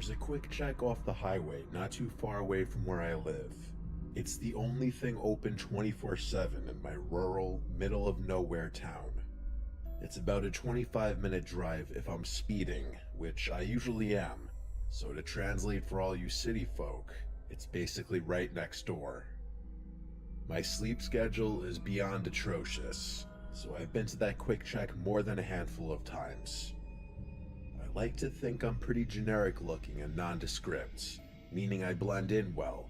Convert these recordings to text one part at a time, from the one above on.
There's a quick check off the highway not too far away from where I live. It's the only thing open 24/7 in my rural, middle of nowhere town. It's about a 25-minute drive if I'm speeding, which I usually am, so to translate for all you city folk, it's basically right next door. My sleep schedule is beyond atrocious, so I've been to that quick check more than a handful of times. I like to think I'm pretty generic looking and nondescript, meaning I blend in well,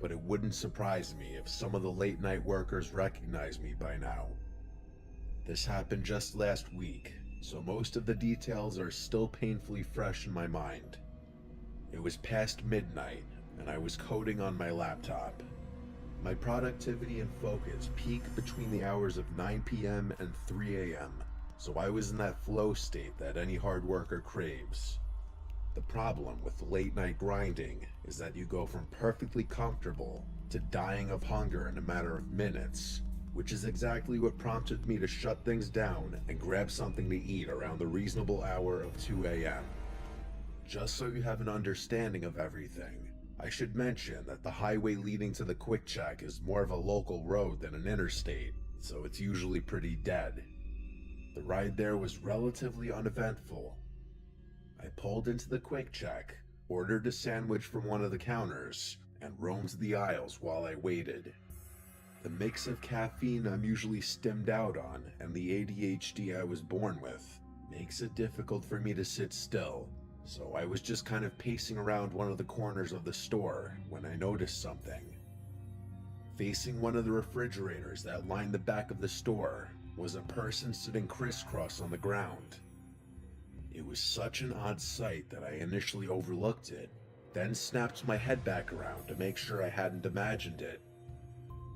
but it wouldn't surprise me if some of the late night workers recognize me by now. This happened just last week, so most of the details are still painfully fresh in my mind. It was past midnight, and I was coding on my laptop. My productivity and focus peak between the hours of 9 p.m. and 3 a.m., so I was in that flow state that any hard worker craves. The problem with late night grinding is that you go from perfectly comfortable to dying of hunger in a matter of minutes, which is exactly what prompted me to shut things down and grab something to eat around the reasonable hour of 2 a.m. Just so you have an understanding of everything, I should mention that the highway leading to the quick check is more of a local road than an interstate, so it's usually pretty dead. The ride there was relatively uneventful. I pulled into the quick check, ordered a sandwich from one of the counters, and roamed the aisles while I waited. The mix of caffeine I'm usually stimmed out on and the ADHD I was born with makes it difficult for me to sit still, so I was just kind of pacing around one of the corners of the store when I noticed something. Facing one of the refrigerators that lined the back of the store was a person sitting crisscross on the ground. It was such an odd sight that I initially overlooked it, then snapped my head back around to make sure I hadn't imagined it.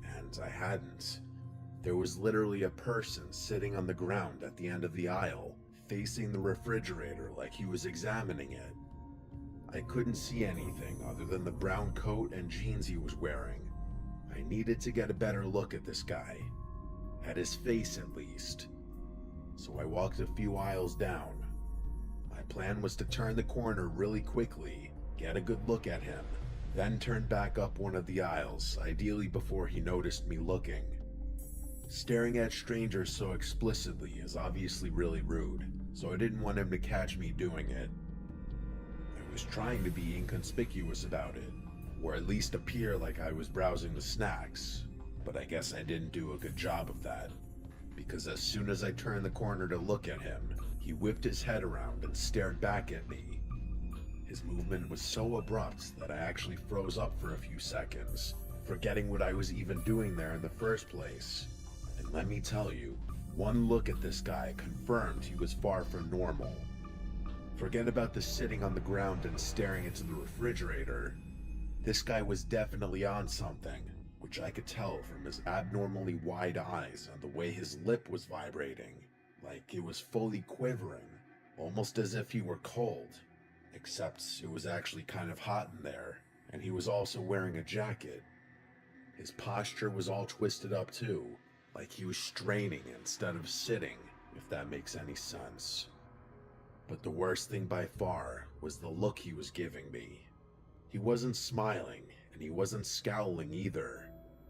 And I hadn't. There was literally a person sitting on the ground at the end of the aisle, facing the refrigerator like he was examining it. I couldn't see anything other than the brown coat and jeans he was wearing. I needed to get a better look at this guy. At his face at least. So I walked a few aisles down. My plan was to turn the corner really quickly, get a good look at him, then turn back up one of the aisles, ideally before he noticed me looking. Staring at strangers so explicitly is obviously really rude, so I didn't want him to catch me doing it. I was trying to be inconspicuous about it, or at least appear like I was browsing the snacks, but I guess I didn't do a good job of that, because as soon as I turned the corner to look at him, he whipped his head around and stared back at me. His movement was so abrupt that I actually froze up for a few seconds, forgetting what I was even doing there in the first place. And let me tell you, one look at this guy confirmed he was far from normal. Forget about the sitting on the ground and staring into the refrigerator. This guy was definitely on something, which I could tell from his abnormally wide eyes and the way his lip was vibrating, like it was fully quivering, almost as if he were cold, except it was actually kind of hot in there, and he was also wearing a jacket. His posture was all twisted up too, like he was straining instead of sitting, if that makes any sense. But the worst thing by far was the look he was giving me. He wasn't smiling, and he wasn't scowling either.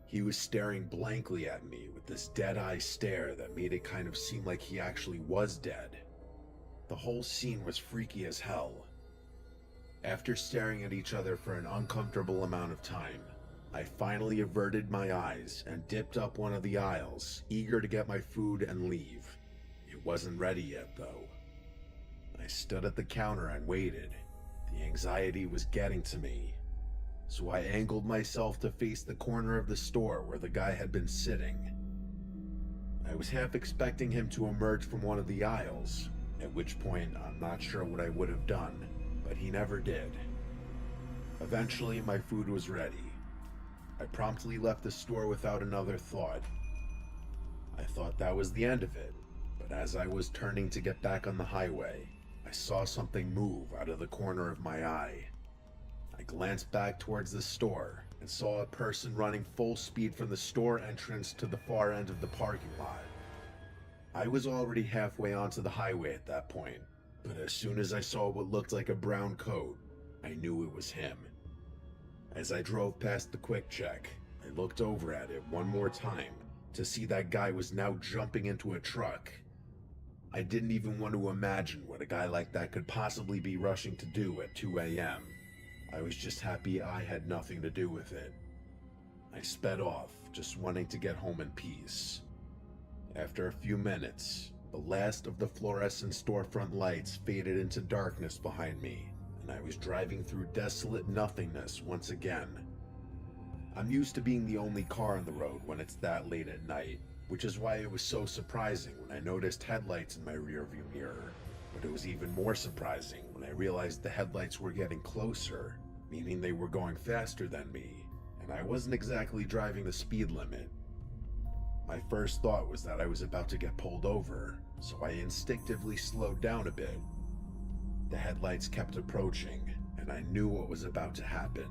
He was staring blankly at me with this dead-eye stare that made it kind of seem like he actually was dead. The whole scene was freaky as hell. After staring at each other for an uncomfortable amount of time, I finally averted my eyes and dipped up one of the aisles, eager to get my food and leave. It wasn't ready yet, though. I stood at the counter and waited. The anxiety was getting to me, so I angled myself to face the corner of the store where the guy had been sitting. I was half expecting him to emerge from one of the aisles, at which point I'm not sure what I would have done, but he never did. Eventually, my food was ready. I promptly left the store without another thought. I thought that was the end of it, but as I was turning to get back on the highway, I saw something move out of the corner of my eye. I glanced back towards the store and saw a person running full speed from the store entrance to the far end of the parking lot. I was already halfway onto the highway at that point, but as soon as I saw what looked like a brown coat, I knew it was him. As I drove past the quick check, I looked over at it one more time to see that guy was now jumping into a truck. I didn't even want to imagine what a guy like that could possibly be rushing to do at 2 a.m. I was just happy I had nothing to do with it. I sped off, just wanting to get home in peace. After a few minutes, the last of the fluorescent storefront lights faded into darkness behind me, and I was driving through desolate nothingness once again. I'm used to being the only car on the road when it's that late at night, which is why it was so surprising when I noticed headlights in my rearview mirror. But it was even more surprising when I realized the headlights were getting closer, meaning they were going faster than me, and I wasn't exactly driving the speed limit. My first thought was that I was about to get pulled over, so I instinctively slowed down a bit. The headlights kept approaching, and I knew what was about to happen.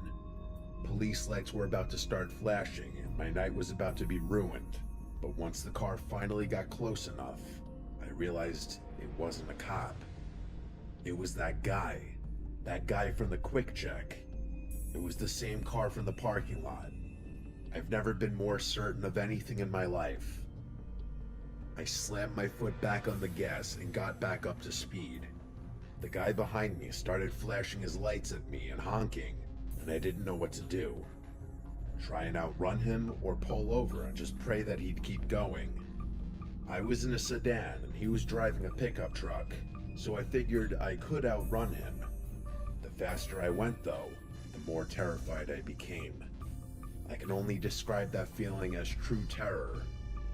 Police lights were about to start flashing, and my night was about to be ruined. But once the car finally got close enough, I realized it wasn't a cop. It was that guy from the quick check. It was the same car from the parking lot. I've never been more certain of anything in my life. I slammed my foot back on the gas and got back up to speed. The guy behind me started flashing his lights at me and honking, and I didn't know what to do. Try and outrun him or pull over and just pray that he'd keep going. I was in a sedan and he was driving a pickup truck, so I figured I could outrun him. The faster I went though, the more terrified I became. I can only describe that feeling as true terror,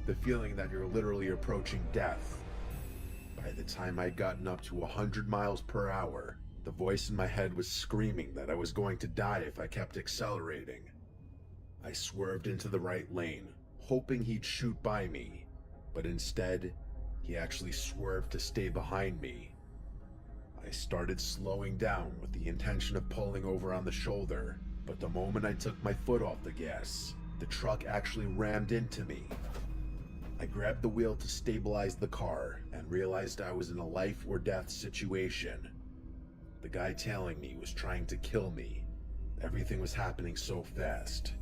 the feeling that you're literally approaching death. By the time I'd gotten up to 100 miles per hour, the voice in my head was screaming that I was going to die if I kept accelerating. I swerved into the right lane, hoping he'd shoot by me, but instead, he actually swerved to stay behind me. I started slowing down with the intention of pulling over on the shoulder, but the moment I took my foot off the gas, the truck actually rammed into me. I grabbed the wheel to stabilize the car and realized I was in a life or death situation. The guy tailing me was trying to kill me. Everything was happening so fast.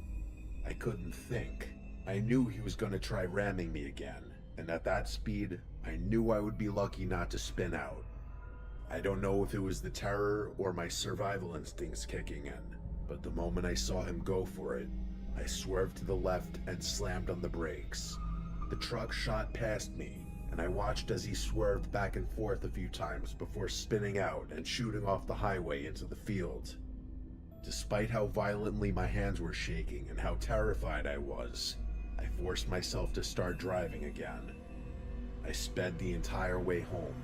I couldn't think. I knew he was going to try ramming me again, and at that speed, I knew I would be lucky not to spin out. I don't know if it was the terror or my survival instincts kicking in, but the moment I saw him go for it, I swerved to the left and slammed on the brakes. The truck shot past me, and I watched as he swerved back and forth a few times before spinning out and shooting off the highway into the field. Despite how violently my hands were shaking and how terrified I was, I forced myself to start driving again. I sped the entire way home.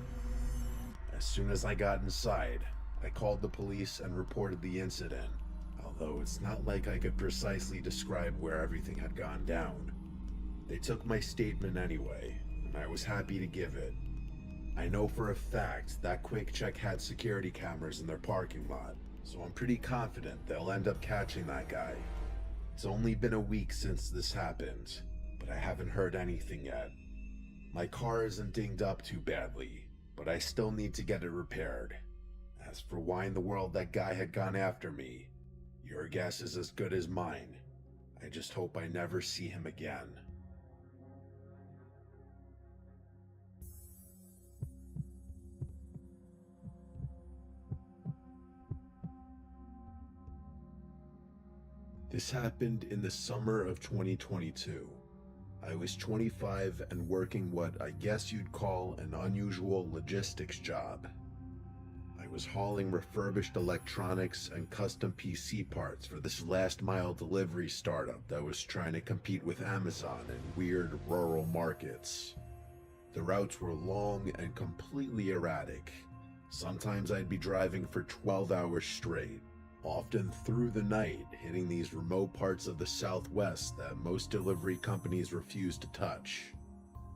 As soon as I got inside, I called the police and reported the incident, although it's not like I could precisely describe where everything had gone down. They took my statement anyway, and I was happy to give it. I know for a fact that Quick Check had security cameras in their parking lot, so I'm pretty confident they'll end up catching that guy. It's only been a week since this happened, but I haven't heard anything yet. My car isn't dinged up too badly, but I still need to get it repaired. As for why in the world that guy had gone after me, your guess is as good as mine. I just hope I never see him again. This happened in the summer of 2022. I was 25 and working what I guess you'd call an unusual logistics job. I was hauling refurbished electronics and custom PC parts for this last-mile delivery startup that was trying to compete with Amazon in weird rural markets. The routes were long and completely erratic. Sometimes I'd be driving for 12 hours straight, often through the night, hitting these remote parts of the Southwest that most delivery companies refuse to touch.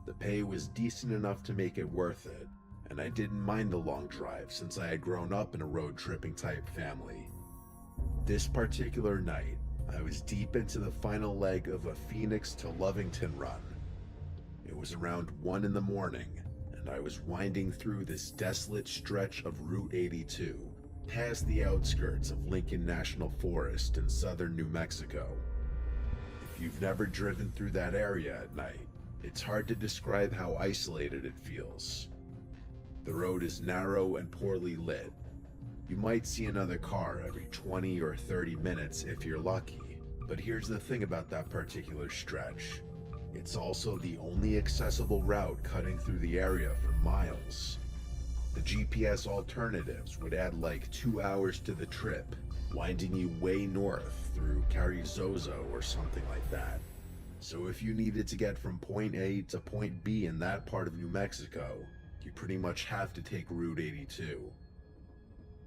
The pay was decent enough to make it worth it, and I didn't mind the long drive since I had grown up in a road-tripping type family. This particular night, I was deep into the final leg of a Phoenix to Lovington run. It was around 1 a.m, and I was winding through this desolate stretch of Route 82. past the outskirts of Lincoln National Forest in southern New Mexico. If you've never driven through that area at night, it's hard to describe how isolated it feels. The road is narrow and poorly lit. You might see another car every 20 or 30 minutes if you're lucky, but here's the thing about that particular stretch. It's also the only accessible route cutting through the area for miles. The GPS alternatives would add like 2 hours to the trip, winding you way north through Carrizozo or something like that. So if you needed to get from point A to point B in that part of New Mexico, you pretty much have to take Route 82.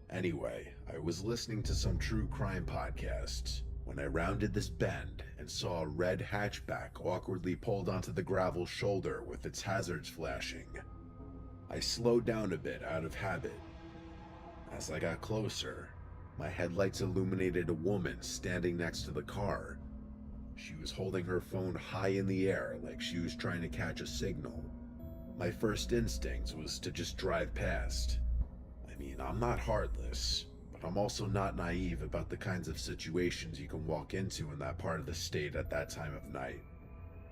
Anyway, I was listening to some true crime podcasts when I rounded this bend and saw a red hatchback awkwardly pulled onto the gravel shoulder with its hazards flashing. I slowed down a bit out of habit. As I got closer, my headlights illuminated a woman standing next to the car. She was holding her phone high in the air like she was trying to catch a signal. My first instinct was to just drive past. I mean, I'm not heartless, but I'm also not naive about the kinds of situations you can walk into in that part of the state at that time of night.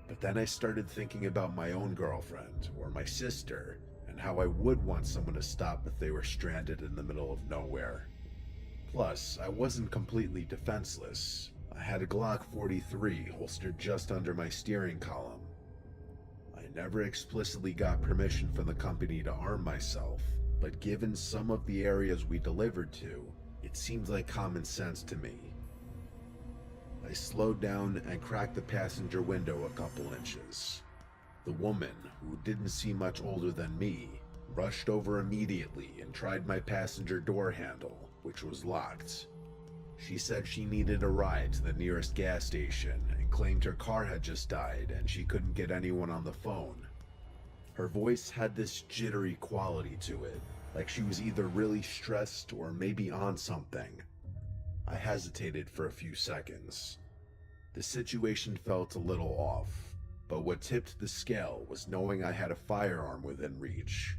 But then I started thinking about my own girlfriend or my sister and how I would want someone to stop if they were stranded in the middle of nowhere. Plus, I wasn't completely defenseless. I had a Glock 43 holstered just under my steering column. I never explicitly got permission from the company to arm myself, but given some of the areas we delivered to, it seemed like common sense to me. I slowed down and cracked the passenger window a couple inches. The woman, who didn't seem much older than me, rushed over immediately and tried my passenger door handle, which was locked. She said she needed a ride to the nearest gas station and claimed her car had just died and she couldn't get anyone on the phone. Her voice had this jittery quality to it, like she was either really stressed or maybe on something. I hesitated for a few seconds. The situation felt a little off, but what tipped the scale was knowing I had a firearm within reach.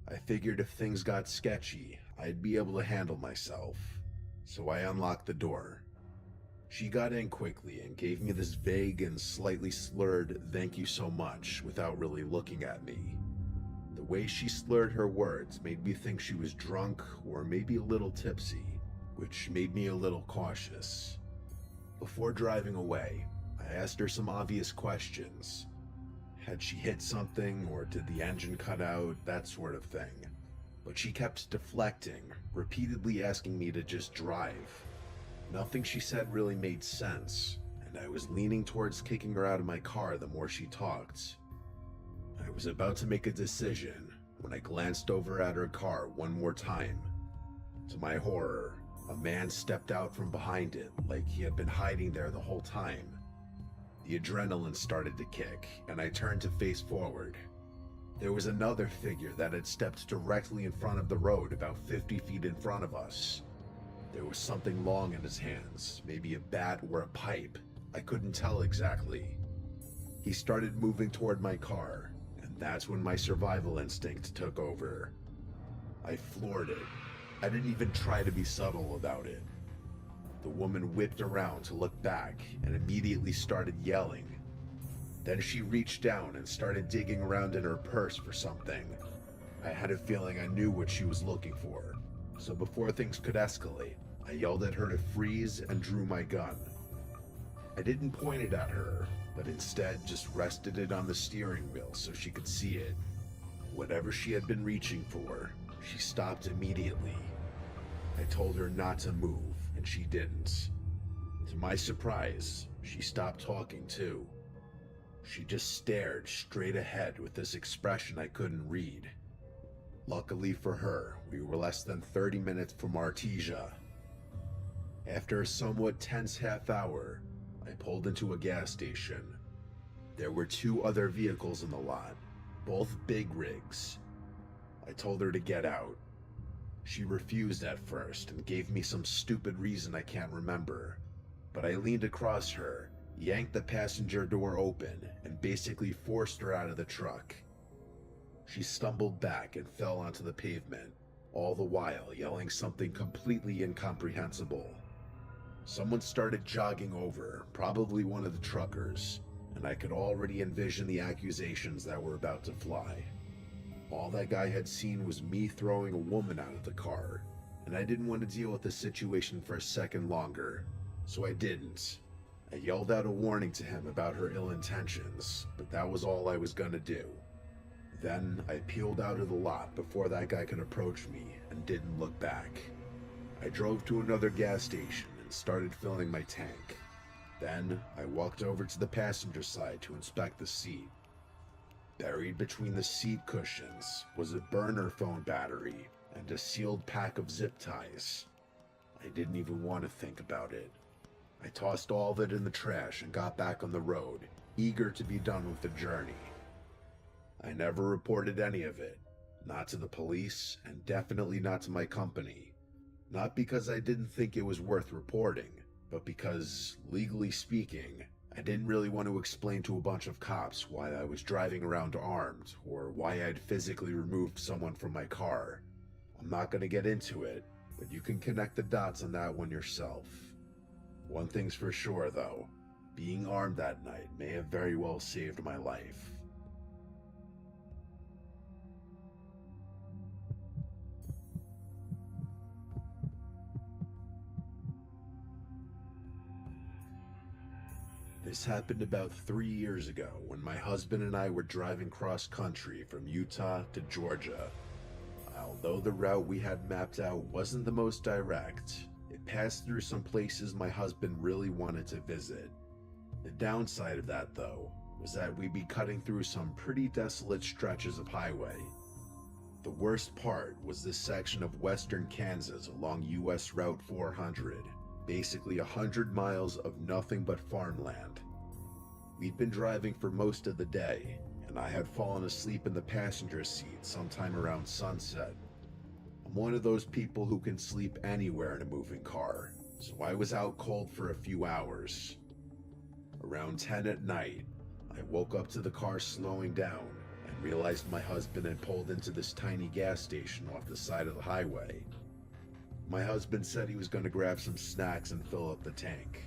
I figured if things got sketchy, I'd be able to handle myself. So I unlocked the door. She got in quickly and gave me this vague and slightly slurred "thank you so much" without really looking at me. The way she slurred her words made me think she was drunk or maybe a little tipsy, which made me a little cautious. Before driving away, I asked her some obvious questions. Had she hit something, or did the engine cut out, that sort of thing. But she kept deflecting, repeatedly asking me to just drive. Nothing she said really made sense, and I was leaning towards kicking her out of my car the more she talked. I was about to make a decision when I glanced over at her car one more time. To my horror, a man stepped out from behind it like he had been hiding there the whole time. The adrenaline started to kick, and I turned to face forward. There was another figure that had stepped directly in front of the road about 50 feet in front of us. There was something long in his hands, maybe a bat or a pipe. I couldn't tell exactly. He started moving toward my car, and that's when my survival instinct took over. I floored it. I didn't even try to be subtle about it. The woman whipped around to look back and immediately started yelling. Then she reached down and started digging around in her purse for something. I had a feeling I knew what she was looking for, so before things could escalate, I yelled at her to freeze and drew my gun. I didn't point it at her, but instead just rested it on the steering wheel so she could see it. Whatever she had been reaching for, she stopped immediately. I told her not to move, and she didn't. To my surprise, she stopped talking too. She just stared straight ahead with this expression I couldn't read. Luckily for her, we were less than 30 minutes from Artesia. After a somewhat tense half hour, I pulled into a gas station. There were 2 other vehicles in the lot, both big rigs. I told her to get out. She refused at first and gave me some stupid reason I can't remember, but I leaned across her, yanked the passenger door open, and basically forced her out of the truck. She stumbled back and fell onto the pavement. all the while yelling something completely incomprehensible. Someone started jogging over, probably one of the truckers, and I could already envision the accusations that were about to fly. All that guy had seen was me throwing a woman out of the car, and I didn't want to deal with the situation for a second longer, so I didn't. I yelled out a warning to him about her ill intentions, but that was all I was gonna do. Then I peeled out of the lot before that guy could approach me and didn't look back. I drove to another gas station and started filling my tank. Then I walked over to the passenger side to inspect the seat. Buried between the seat cushions was a burner phone battery and a sealed pack of zip ties. I didn't even want to think about it. I tossed all of it in the trash and got back on the road, eager to be done with the journey. I never reported any of it, not to the police and definitely not to my company. Not because I didn't think it was worth reporting, but because, legally speaking, I didn't really want to explain to a bunch of cops why I was driving around armed or why I'd physically removed someone from my car. I'm not going to get into it, but you can connect the dots on that one yourself. One thing's for sure though, being armed that night may have very well saved my life. This happened about 3 years ago when my husband and I were driving cross country from Utah to Georgia. Although the route we had mapped out wasn't the most direct, it passed through some places my husband really wanted to visit. The downside of that, though, was that we'd be cutting through some pretty desolate stretches of highway. The worst part was this section of western Kansas along US Route 400, basically 100 miles of nothing but farmland. We'd been driving for most of the day, and I had fallen asleep in the passenger seat sometime around sunset. I'm one of those people who can sleep anywhere in a moving car, so I was out cold for a few hours. Around 10 at night, I woke up to the car slowing down and realized my husband had pulled into this tiny gas station off the side of the highway. My husband said he was going to grab some snacks and fill up the tank.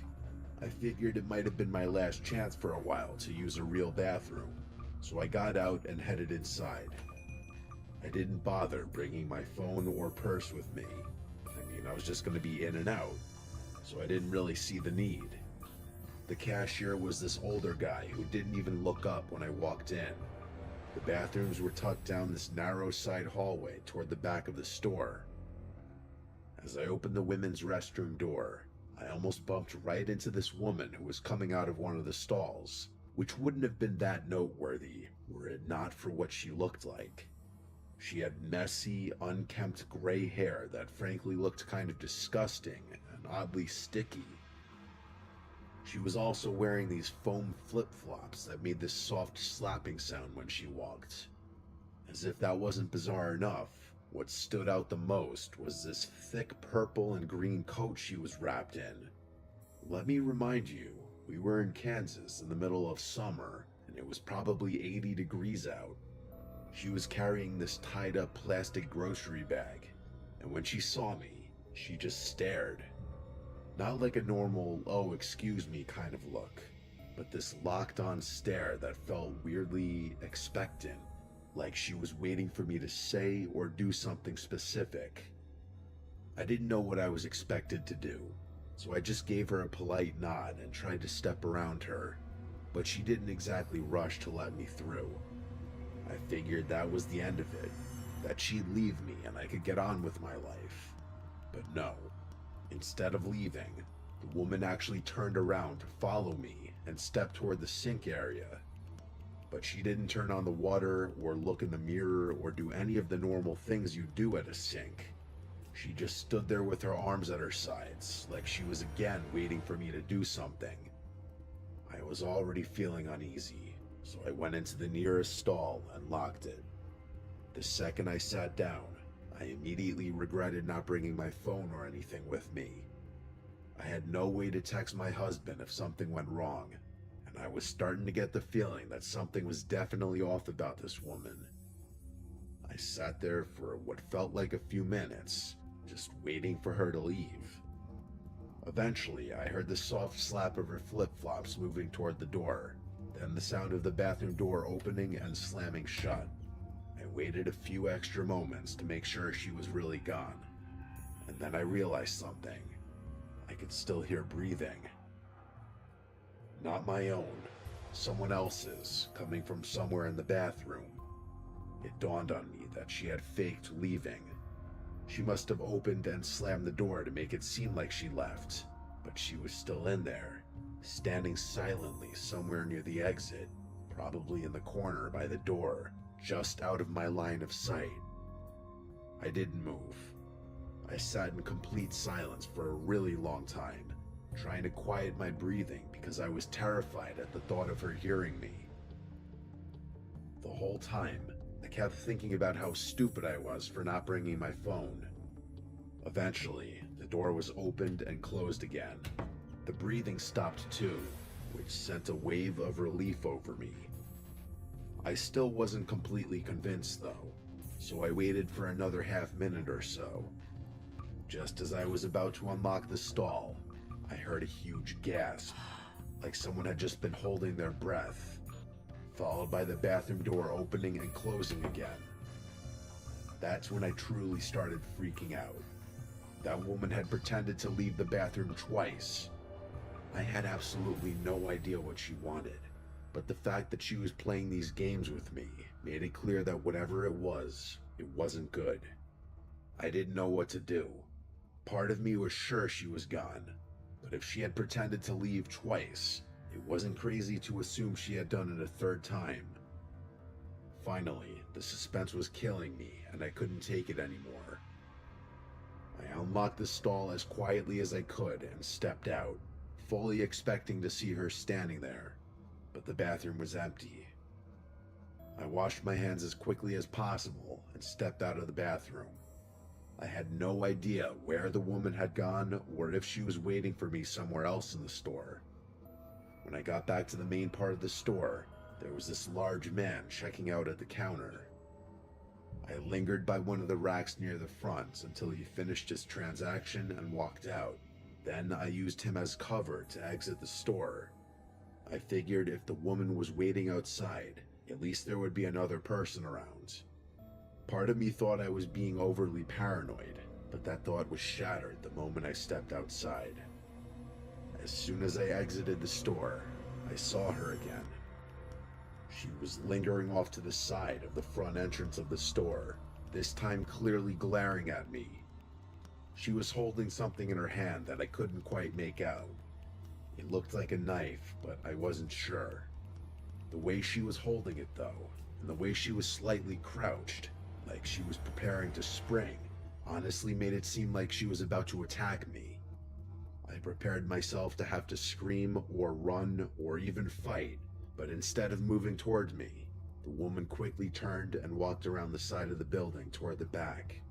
I figured it might have been my last chance for a while to use a real bathroom, so I got out and headed inside. I didn't bother bringing my phone or purse with me. I was just going to be in and out, so I didn't really see the need. The cashier was this older guy who didn't even look up when I walked in. The bathrooms were tucked down this narrow side hallway toward the back of the store. As I opened the women's restroom door, I almost bumped right into this woman who was coming out of one of the stalls, which wouldn't have been that noteworthy were it not for what she looked like. She had messy, unkempt gray hair that frankly looked kind of disgusting and oddly sticky. She was also wearing these foam flip-flops that made this soft slapping sound when she walked. As if that wasn't bizarre enough, what stood out the most was this thick purple and green coat she was wrapped in. Let me remind you, we were in Kansas in the middle of summer, and it was probably 80 degrees out. She was carrying this tied-up plastic grocery bag, and when she saw me, she just stared. Not like a normal, oh excuse me kind of look, but this locked-on stare that felt weirdly expectant. Like she was waiting for me to say or do something specific. I didn't know what I was expected to do, so I just gave her a polite nod and tried to step around her, but she didn't exactly rush to let me through. I figured that was the end of it, that she'd leave me and I could get on with my life. But no, instead of leaving, the woman actually turned around to follow me and stepped toward the sink area. But she didn't turn on the water or look in the mirror or do any of the normal things you do at a sink. She just stood there with her arms at her sides, like she was again waiting for me to do something. I was already feeling uneasy, so I went into the nearest stall and locked it. The second I sat down, I immediately regretted not bringing my phone or anything with me. I had no way to text my husband if something went wrong, and I was starting to get the feeling that something was definitely off about this woman. I I sat there for what felt like a few minutes, just waiting for her to leave. Eventually, I heard the soft slap of her flip-flops moving toward the door, then the sound of the bathroom door opening and slamming shut. I waited a few extra moments to make sure she was really gone, and then I realized something. I could still hear breathing. Not my own, someone else's, coming from somewhere in the bathroom. It dawned on me that she had faked leaving. She must have opened and slammed the door to make it seem like she left, but she was still in there, standing silently somewhere near the exit, probably in the corner by the door, just out of my line of sight. I didn't move. I sat in complete silence for a really long time, trying to quiet my breathing because I was terrified at the thought of her hearing me. The whole time, I kept thinking about how stupid I was for not bringing my phone. Eventually, the door was opened and closed again. The breathing stopped too, which sent a wave of relief over me. I still wasn't completely convinced though, so I waited for another half-minute or so. Just as I was about to unlock the stall, I heard a huge gasp, like someone had just been holding their breath, followed by the bathroom door opening and closing again. That's when I truly started freaking out. That woman had pretended to leave the bathroom twice. I had absolutely no idea what she wanted, but the fact that she was playing these games with me made it clear that whatever it wasn't good. I didn't know what to do. Part of me was sure she was gone, but if she had pretended to leave twice, it wasn't crazy to assume she had done it a third time. Finally, the suspense was killing me and I couldn't take it anymore. I unlocked the stall as quietly as I could and stepped out, fully expecting to see her standing there, but the bathroom was empty. I washed my hands as quickly as possible and stepped out of the bathroom. I had no idea where the woman had gone or if she was waiting for me somewhere else in the store. When I got back to the main part of the store, there was this large man checking out at the counter. I lingered by one of the racks near the front until he finished his transaction and walked out. Then I used him as cover to exit the store. I figured if the woman was waiting outside, at least there would be another person around. Part of me thought I was being overly paranoid, but that thought was shattered the moment I stepped outside. As soon as I exited the store, I saw her again. She was lingering off to the side of the front entrance of the store, this time clearly glaring at me. She was holding something in her hand that I couldn't quite make out. It looked like a knife, but I wasn't sure. The way she was holding it though, and the way she was slightly crouched, like she was preparing to spring, honestly made it seem like she was about to attack me. I prepared myself to have to scream or run or even fight, but instead of moving towards me, the woman quickly turned and walked around the side of the building toward the back.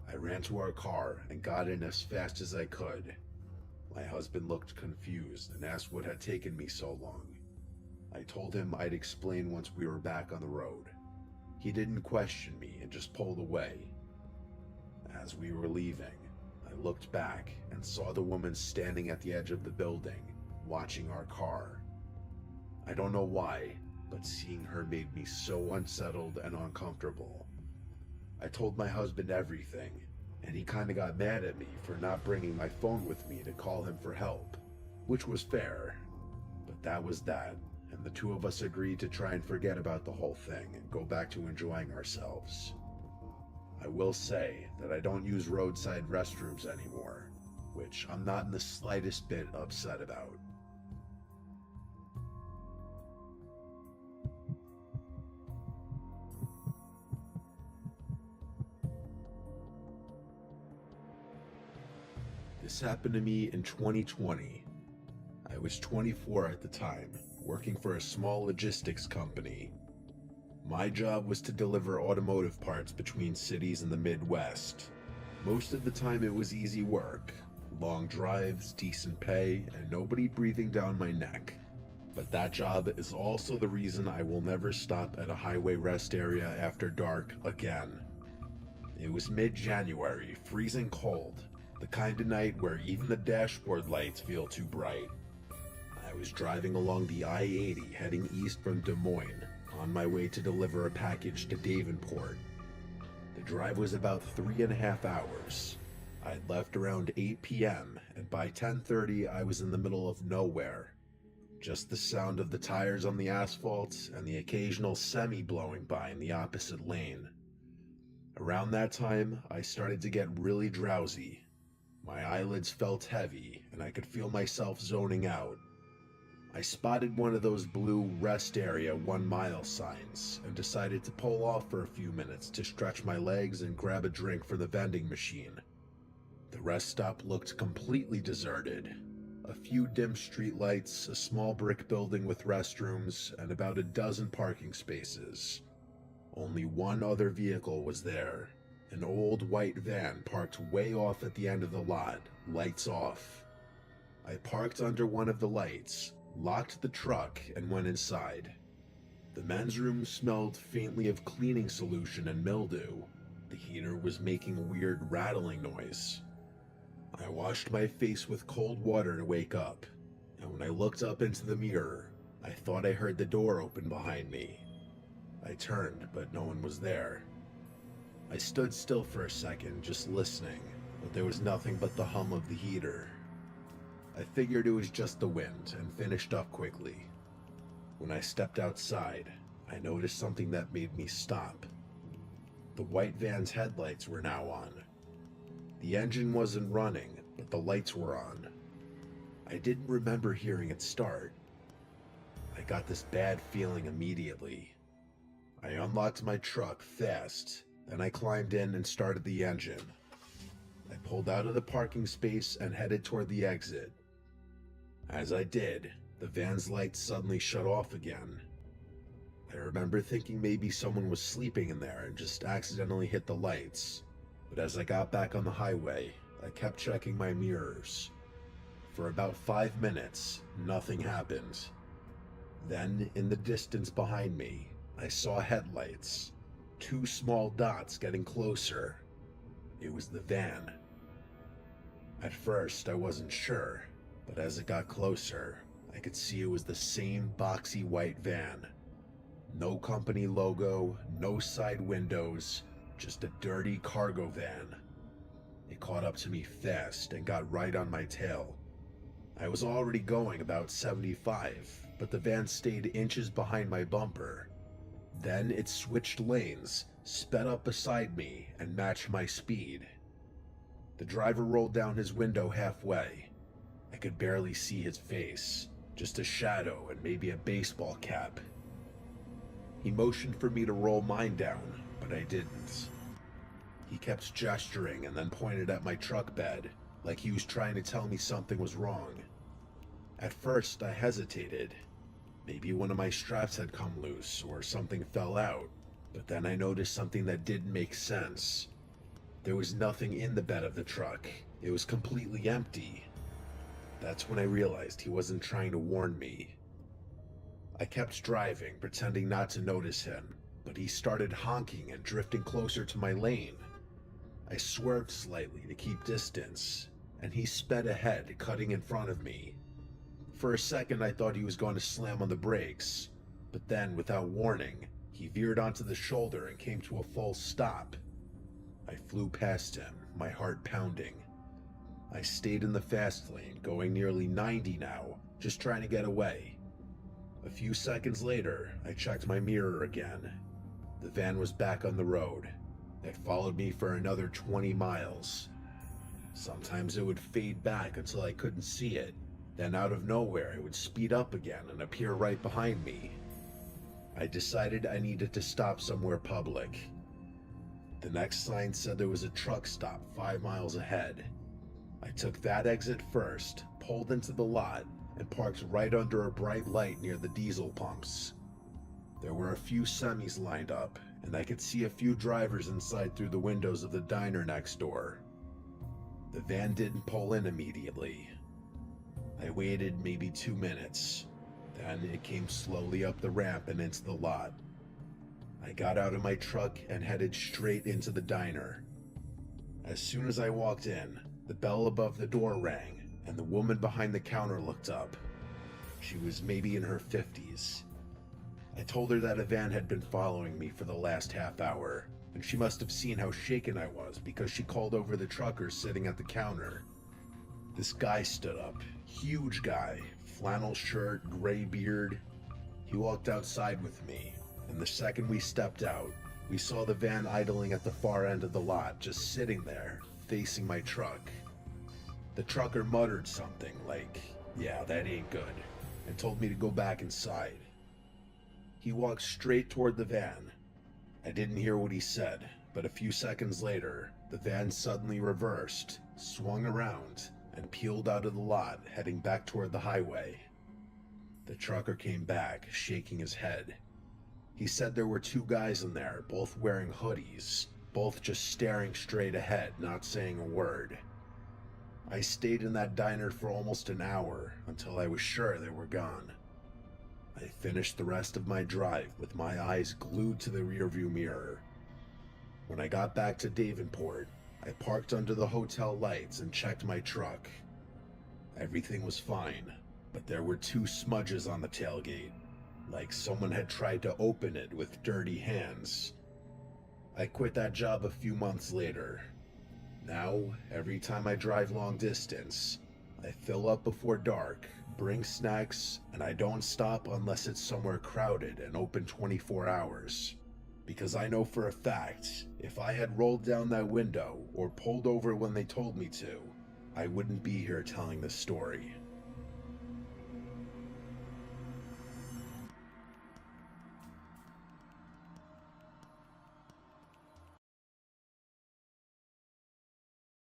I ran to our car and got in as fast as I could. My husband looked confused and asked what had taken me so long. I told him I'd explain once we were back on the road. He didn't question me and just pulled away. As we were leaving, I looked back and saw the woman standing at the edge of the building, watching our car. I don't know why, but seeing her made me so unsettled and uncomfortable. I told my husband everything, and he kinda got mad at me for not bringing my phone with me to call him for help, which was fair. But that was that, and the two of us agreed to try and forget about the whole thing and go back to enjoying ourselves. I will say that I don't use roadside restrooms anymore, which I'm not in the slightest bit upset about. This happened to me in 2020. I was 24 at the time, working for a small logistics company. My job was to deliver automotive parts between cities in the Midwest. Most of the time it was easy work, long drives, decent pay, and nobody breathing down my neck. But that job is also the reason I will never stop at a highway rest area after dark again. It was mid-January, freezing cold, the kind of night where even the dashboard lights feel too bright. I was driving along the I-80 heading east from Des Moines, on my way to deliver a package to Davenport. The drive was about 3.5 hours. I'd left around 8 p.m., and by 10:30 I was in the middle of nowhere. Just the sound of the tires on the asphalt and the occasional semi blowing by in the opposite lane. Around that time, I started to get really drowsy. My eyelids felt heavy, and I could feel myself zoning out. I spotted one of those blue rest area 1 mile signs and decided to pull off for a few minutes to stretch my legs and grab a drink from the vending machine. The rest stop looked completely deserted. A few dim street lights, a small brick building with restrooms, and about a dozen parking spaces. Only one other vehicle was there, an old white van parked way off at the end of the lot, lights off. I parked under one of the lights, locked the truck, and went inside. The men's room smelled faintly of cleaning solution and mildew. The heater was making a weird rattling noise. I washed my face with cold water to wake up, and when I looked up into the mirror, I thought I heard the door open behind me. I turned, but no one was there. I stood still for a second, just listening, but there was nothing but the hum of the heater. I figured it was just the wind and finished up quickly. When I stepped outside, I noticed something that made me stop. The white van's headlights were now on. The engine wasn't running, but the lights were on. I didn't remember hearing it start. I got this bad feeling immediately. I unlocked my truck fast, then I climbed in and started the engine. I pulled out of the parking space and headed toward the exit. As I did, the van's lights suddenly shut off again. I remember thinking maybe someone was sleeping in there and just accidentally hit the lights. But as I got back on the highway, I kept checking my mirrors. For about 5 minutes, nothing happened. Then, in the distance behind me, I saw headlights. 2 small dots getting closer. It was the van. At first, I wasn't sure, but as it got closer, I could see it was the same boxy white van. No company logo, no side windows, just a dirty cargo van. It caught up to me fast and got right on my tail. I was already going about 75, but the van stayed inches behind my bumper. Then it switched lanes, sped up beside me, and matched my speed. The driver rolled down his window halfway. I could barely see his face, just a shadow and maybe a baseball cap. He motioned for me to roll mine down, but I didn't. He kept gesturing and then pointed at my truck bed, like he was trying to tell me something was wrong. At first, I hesitated. Maybe one of my straps had come loose or something fell out, but then I noticed something that didn't make sense. There was nothing in the bed of the truck. It was completely empty. That's when I realized he wasn't trying to warn me. I kept driving, pretending not to notice him, but he started honking and drifting closer to my lane. I swerved slightly to keep distance, and he sped ahead, cutting in front of me. For a second, I thought he was going to slam on the brakes, but then, without warning, he veered onto the shoulder and came to a full stop. I flew past him, my heart pounding. I stayed in the fast lane, going nearly 90 now, just trying to get away. A few seconds later, I checked my mirror again. The van was back on the road. It followed me for another 20 miles. Sometimes it would fade back until I couldn't see it. Then out of nowhere, it would speed up again and appear right behind me. I decided I needed to stop somewhere public. The next sign said there was a truck stop 5 miles ahead. I took that exit first, pulled into the lot, and parked right under a bright light near the diesel pumps. There were a few semis lined up, and I could see a few drivers inside through the windows of the diner next door. The van didn't pull in immediately. I waited maybe 2 minutes. Then it came slowly up the ramp and into the lot. I got out of my truck and headed straight into the diner. As soon as I walked in, the bell above the door rang, and the woman behind the counter looked up. She was maybe in her 50s. I told her that a van had been following me for the last half hour, and she must have seen how shaken I was because she called over the trucker sitting at the counter. This guy stood up, huge guy, flannel shirt, gray beard. He walked outside with me, and the second we stepped out, we saw the van idling at the far end of the lot, just sitting there, facing my truck. The trucker muttered something like, "Yeah, that ain't good," and told me to go back inside. He walked straight toward the van. I didn't hear what he said, but a few seconds later, the van suddenly reversed, swung around, and peeled out of the lot, heading back toward the highway. The trucker came back, shaking his head. He said there were two guys in there, both wearing hoodies, both just staring straight ahead, not saying a word. I stayed in that diner for almost an hour, until I was sure they were gone. I finished the rest of my drive with my eyes glued to the rearview mirror. When I got back to Davenport, I parked under the hotel lights and checked my truck. Everything was fine, but there were two smudges on the tailgate, like someone had tried to open it with dirty hands. I quit that job a few months later. Now, every time I drive long distance, I fill up before dark, bring snacks, and I don't stop unless it's somewhere crowded and open 24 hours. Because I know for a fact, if I had rolled down that window or pulled over when they told me to, I wouldn't be here telling this story.